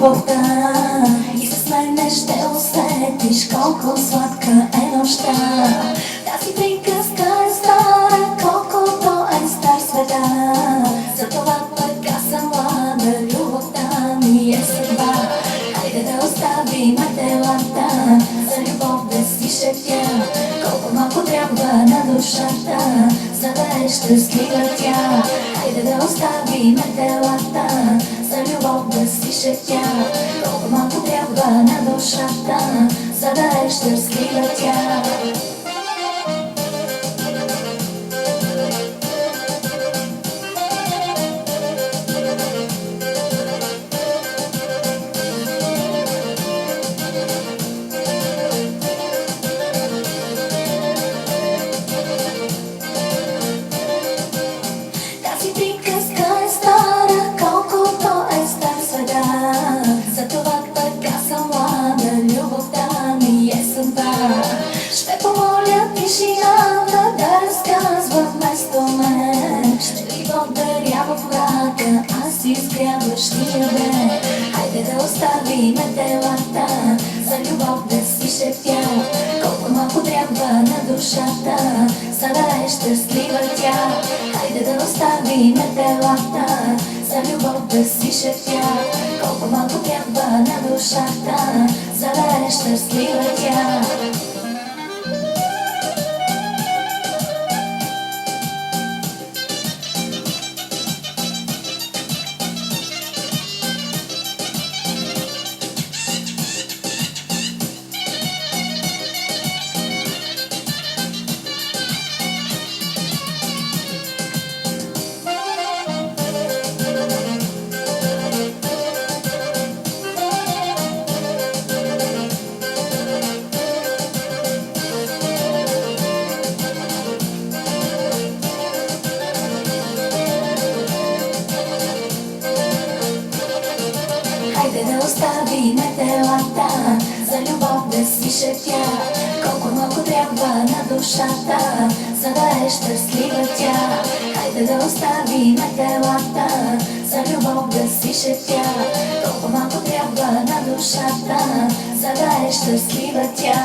любовта и с мене ще усетиш колко сладка е нощта. Тази приказка е стара, колкото е стар света. Затова пък аз съм млада, любовта ми е съдба. Хайде да оставим телата, за любов да си шептя. Колко малко трябва на душата, за да е щастлива тя. Хайде да оставим телата, за любов да си шептя. Колко малко трябва на душата, за да е щастлива тя. Тази приказка е стара, колкото е стар света. Затова пък аз съм млада, любовта ми е съдба. Ще помоля тишината да разказва вместо мен. Ще ви благодаря в мрака, аз изгряващия ден. Хайде да оставим телата, за любов да си шептя. Колко малко трябва на душата, за да е щастлива тя. Хайде да оставим телата, за любов да си шептя. Колко малко трябва на душата, за да е щастлива тя. Хайде да оставим телата, за любов да си шептя. Колко малко трябва на душата, за да е щастлива тя. Хайде да оставим телата, за любов да си шептя. Колко малко трябва на душата, за да е щастлива тя.